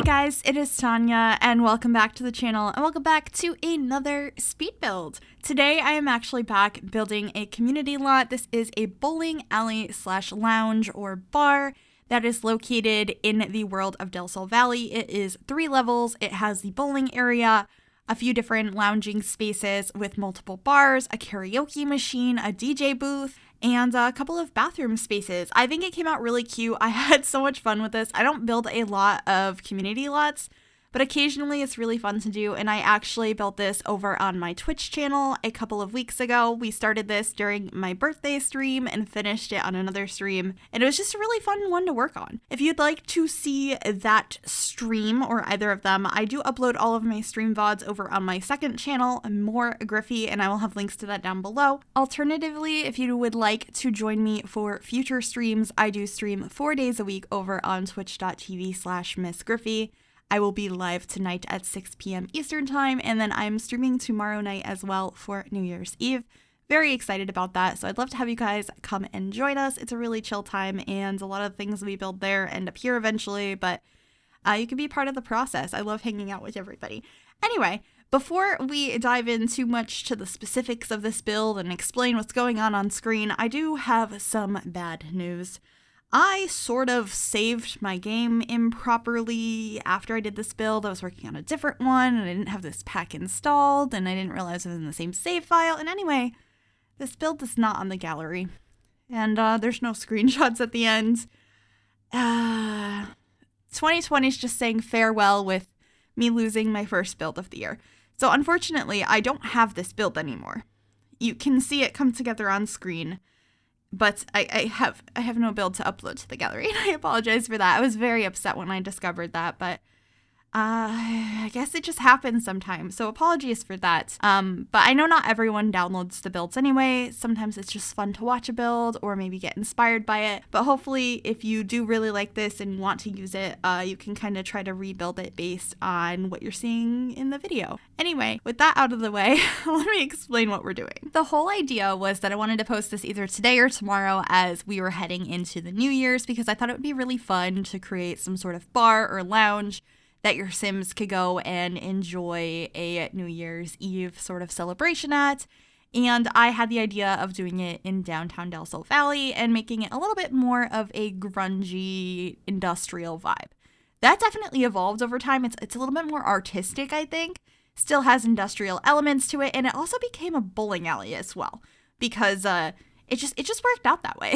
guys, it is Tanya, and welcome back to the channel, and welcome back to another speed build. Today I am actually back building a community lot. This is a bowling alley slash lounge or bar that is located in the world of Del Sol Valley. It is 3 levels. It has the bowling area, a few different lounging spaces with multiple bars, a karaoke machine, a DJ booth, and a couple of bathroom spaces. I think it came out really cute. I had so much fun with this. I don't build a lot of community lots, but occasionally it's really fun to do, and I actually built this over on my Twitch channel a couple of weeks ago. We started this during my birthday stream and finished it on another stream, and it was just a really fun one to work on. If you'd like to see that stream or either of them, I do upload all of my stream VODs over on my second channel, More Griffy, and I will have links to that down below. Alternatively, if you would like to join me for future streams, I do stream 4 days a week over on twitch.tv/MissGriffy. I will be live tonight at 6 p.m. Eastern Time, and then I'm streaming tomorrow night as well for New Year's Eve. Very excited about that, so I'd love to have you guys come and join us. It's a really chill time, and a lot of things we build there end up here eventually, but you can be part of the process. I love hanging out with everybody. Anyway, before we dive in too much to the specifics of this build and explain what's going on screen, I do have some bad news. I sort of saved my game improperly after I did this build. I was working on a different one, and I didn't have this pack installed, and I didn't realize it was in the same save file. And anyway, this build is not on the gallery, and there's no screenshots at the end. 2020 is just saying farewell with me losing my first build of the year. So unfortunately, I don't have this build anymore. You can see it come together on screen, but I have no build to upload to the gallery, and I apologize for that. I was very upset when I discovered that, but I guess it just happens sometimes, so apologies for that. But I know not everyone downloads the builds anyway. Sometimes it's just fun to watch a build or maybe get inspired by it. But hopefully, if you do really like this and want to use it, you can kind of try to rebuild it based on what you're seeing in the video. Anyway, with that out of the way, let me explain what we're doing. The whole idea was that I wanted to post this either today or tomorrow as we were heading into the New Year's, because I thought it would be really fun to create some sort of bar or lounge that your Sims could go and enjoy a New Year's Eve sort of celebration at. And I had the idea of doing it in downtown Del Sol Valley and making it a little bit more of a grungy industrial vibe. That definitely evolved over time. It's a little bit more artistic, I think. Still has industrial elements to it, and it also became a bowling alley as well, because it just worked out that way.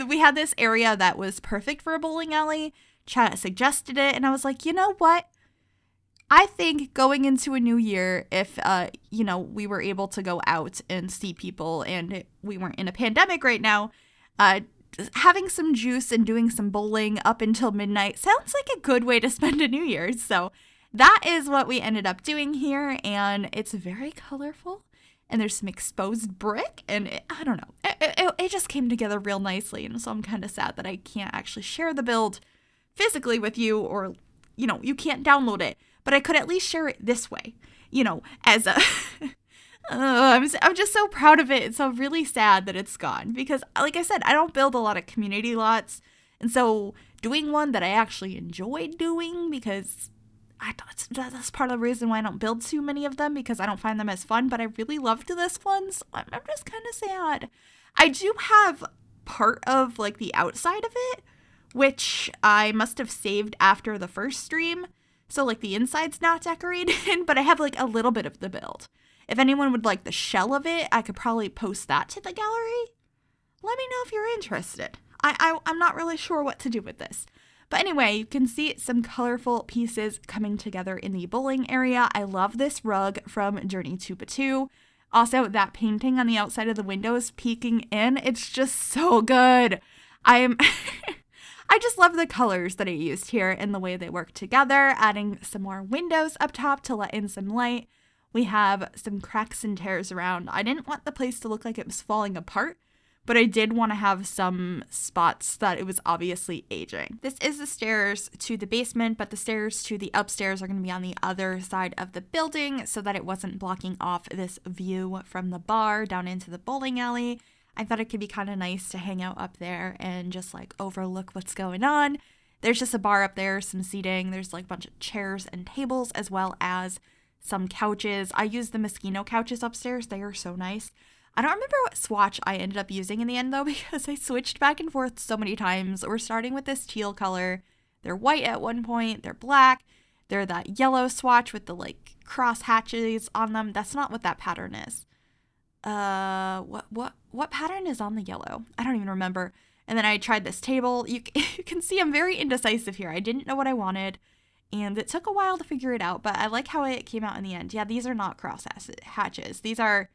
We had this area that was perfect for a bowling alley. Chat suggested it, and I was like, you know what? I think going into a new year, if we were able to go out and see people, and we weren't in a pandemic right now, having some juice and doing some bowling up until midnight sounds like a good way to spend a New Year's. So that is what we ended up doing here, and it's very colorful. And there's some exposed brick, and I don't know, it just came together real nicely. And so I'm kind of sad that I can't actually share the build physically with you, or you can't download it, but I could at least share it this way, as a I'm just so proud of it. It's so really sad that it's gone, because like I said, I don't build a lot of community lots, and so doing one that I actually enjoyed doing, because that's part of the reason why I don't build too many of them, because I don't find them as fun, but I really loved this one, so I'm just kind of sad. I do have part of like the outside of it, which I must have saved after the first stream. So like the inside's not decorated, but I have like a little bit of the build. If anyone would like the shell of it, I could probably post that to the gallery. Let me know if you're interested. I'm not really sure what to do with this. But anyway, you can see some colorful pieces coming together in the bowling area. I love this rug from Journey to Batu. Also, that painting on the outside of the windows peeking in, it's just so good. I just love the colors that I used here and the way they work together, adding some more windows up top to let in some light. We have some cracks and tears around. I didn't want the place to look like it was falling apart, but I did want to have some spots that it was obviously aging. This is the stairs to the basement, but the stairs to the upstairs are going to be on the other side of the building so that it wasn't blocking off this view from the bar down into the bowling alley. I thought it could be kind of nice to hang out up there and just like overlook what's going on. There's just a bar up there, some seating. There's like a bunch of chairs and tables, as well as some couches. I use the Moschino couches upstairs. They are so nice. I don't remember what swatch I ended up using in the end, though, because I switched back and forth so many times. We're starting with this teal color. They're white at one point. They're black. They're that yellow swatch with the, like, cross hatches on them. That's not what that pattern is. What pattern is on the yellow? I don't even remember. And then I tried this table. You can see I'm very indecisive here. I didn't know what I wanted, and it took a while to figure it out, but I like how it came out in the end. Yeah, these are not cross hatches. These are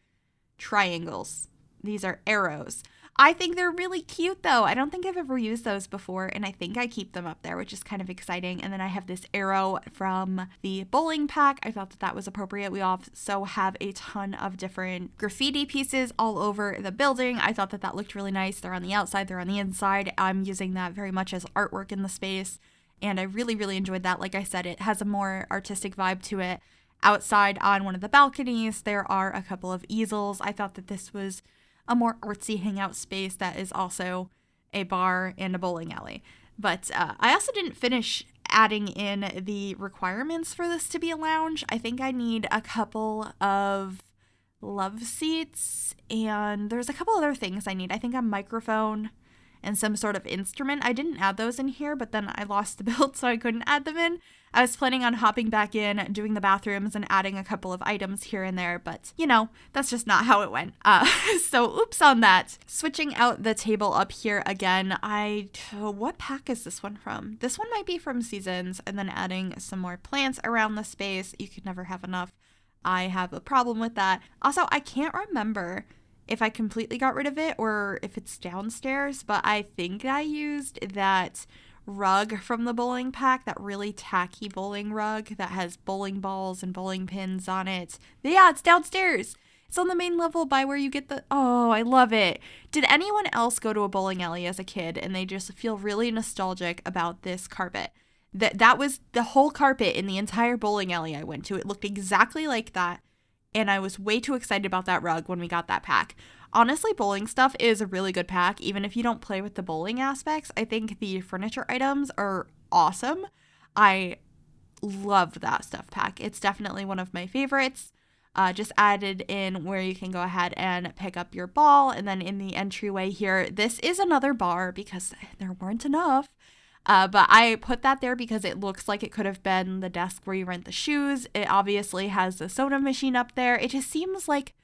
triangles. These are arrows. I think they're really cute, though. I don't think I've ever used those before, and I think I keep them up there, which is kind of exciting. And then I have this arrow from the bowling pack. I thought that that was appropriate. We also have a ton of different graffiti pieces all over the building. I thought that that looked really nice. They're on the outside, they're on the inside. I'm using that very much as artwork in the space, and I really, really enjoyed that. Like I said, it has a more artistic vibe to it. Outside on one of the balconies, there are a couple of easels. I thought that this was a more artsy hangout space that is also a bar and a bowling alley. But I also didn't finish adding in the requirements for this to be a lounge. I think I need a couple of love seats, and there's a couple other things I need. I think a microphone and some sort of instrument. I didn't add those in here, but then I lost the build, so I couldn't add them in. I was planning on hopping back in, doing the bathrooms, and adding a couple of items here and there, but, you know, that's just not how it went. So oops on that. Switching out the table up here again, what pack is this one from? This one might be from Seasons, and then adding some more plants around the space. You could never have enough. I have a problem with that. Also, I can't remember if I completely got rid of it or if it's downstairs, but I think I used that rug from the bowling pack, that really tacky bowling rug that has bowling balls and bowling pins on it. Yeah, it's downstairs. It's on the main level by where you get oh, I love it. Did anyone else go to a bowling alley as a kid and they just feel really nostalgic about this carpet? That was the whole carpet in the entire bowling alley I went to. It looked exactly like that. And I was way too excited about that rug when we got that pack. Honestly, bowling stuff is a really good pack, even if you don't play with the bowling aspects. I think the furniture items are awesome. I love that stuff pack. It's definitely one of my favorites. Just added in where you can go ahead and pick up your ball. And then in the entryway here, this is another bar because there weren't enough. But I put that there because it looks like it could have been the desk where you rent the shoes. It obviously has the soda machine up there. It just seems like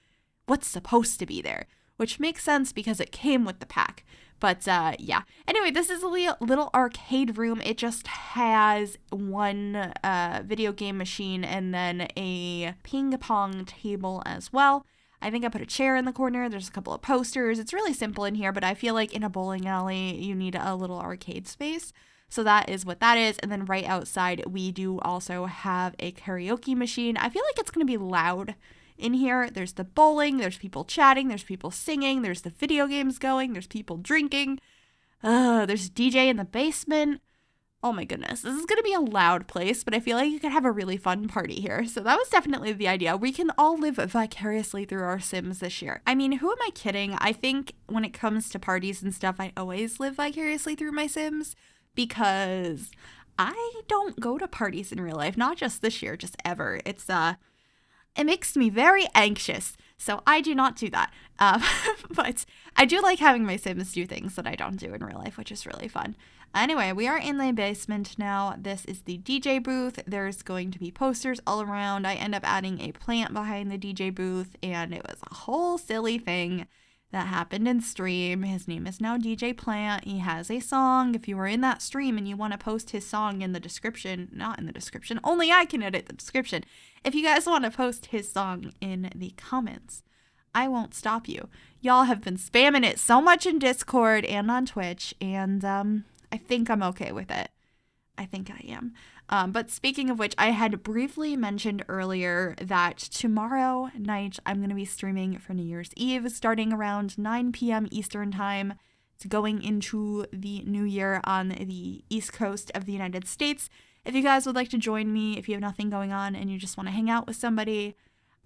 what's supposed to be there, which makes sense because it came with the pack. But yeah. Anyway, this is a little arcade room. It just has one video game machine and then a ping pong table as well. I think I put a chair in the corner. There's a couple of posters. It's really simple in here, but I feel like in a bowling alley, you need a little arcade space. So that is what that is. And then right outside, we do also have a karaoke machine. I feel like it's going to be loud in here. There's the bowling, there's people chatting, there's people singing, there's the video games going, there's people drinking. There's a DJ in the basement. Oh my goodness, this is going to be a loud place, but I feel like you could have a really fun party here. So that was definitely the idea. We can all live vicariously through our Sims this year. I mean, who am I kidding? I think when it comes to parties and stuff, I always live vicariously through my Sims because I don't go to parties in real life, not just this year, just ever. It makes me very anxious, so I do not do that. But I do like having my Sims do things that I don't do in real life, which is really fun. Anyway, we are in the basement now. This is the DJ booth. There's going to be posters all around. I end up adding a plant behind the DJ booth, and it was a whole silly thing that happened in stream. His name is now DJ Plant. He has a song. If you were in that stream and you want to post his song in the description, not in the description, only I can edit the description. If you guys want to post his song in the comments, I won't stop you. Y'all have been spamming it so much in Discord and on Twitch, and I think I'm okay with it. I think I am. But speaking of which, I had briefly mentioned earlier that tomorrow night I'm going to be streaming for New Year's Eve starting around 9 p.m. Eastern Time. It's going into the new year on the East Coast of the United States. If you guys would like to join me, if you have nothing going on and you just want to hang out with somebody,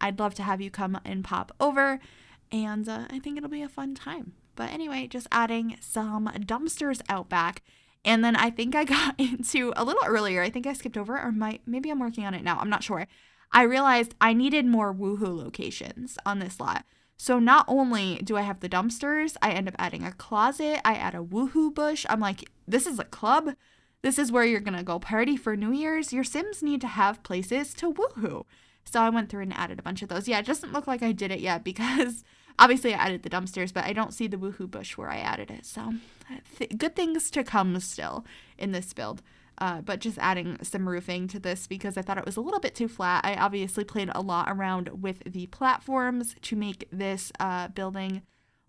I'd love to have you come and pop over. And I think it'll be a fun time. But anyway, just adding some dumpsters out back. And then I think I got into a little earlier. I think I skipped over, or maybe I'm working on it now. I'm not sure. I realized I needed more woohoo locations on this lot. So not only do I have the dumpsters, I end up adding a closet. I add a woohoo bush. I'm like, this is a club. This is where you're going to go party for New Year's. Your Sims need to have places to woohoo. So I went through and added a bunch of those. Yeah, it doesn't look like I did it yet because obviously I added the dumpsters, but I don't see the woohoo bush where I added it. So good things to come still in this build. But just adding some roofing to this because I thought it was a little bit too flat. I obviously played a lot around with the platforms to make this building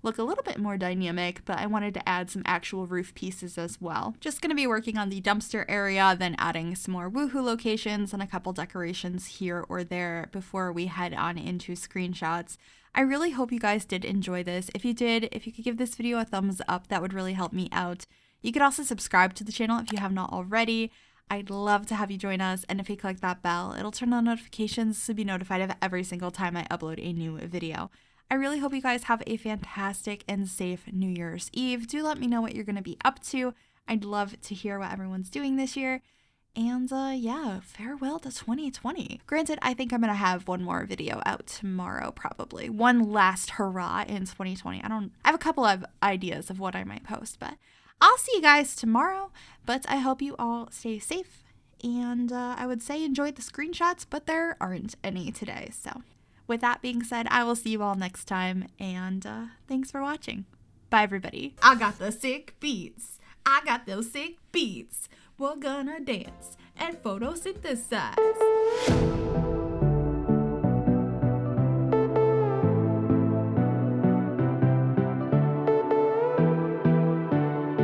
look a little bit more dynamic, but I wanted to add some actual roof pieces as well. Just going to be working on the dumpster area, then adding some more woohoo locations and a couple decorations here or there before we head on into screenshots. I really hope you guys did enjoy this. If you did, if you could give this video a thumbs up, that would really help me out. You could also subscribe to the channel if you have not already. I'd love to have you join us, and if you click that bell, it'll turn on notifications to be notified of every single time I upload a new video. I really hope you guys have a fantastic and safe New Year's Eve. Do let me know what you're going to be up to. I'd love to hear what everyone's doing this year. And yeah, farewell to 2020. Granted, I think I'm going to have one more video out tomorrow, probably. One last hurrah in 2020. I have a couple of ideas of what I might post, but I'll see you guys tomorrow. But I hope you all stay safe. And I would say enjoy the screenshots, but there aren't any today, so. With that being said, I will see you all next time, and thanks for watching. Bye, everybody. I got the sick beats. I got those sick beats. We're gonna dance and photosynthesize.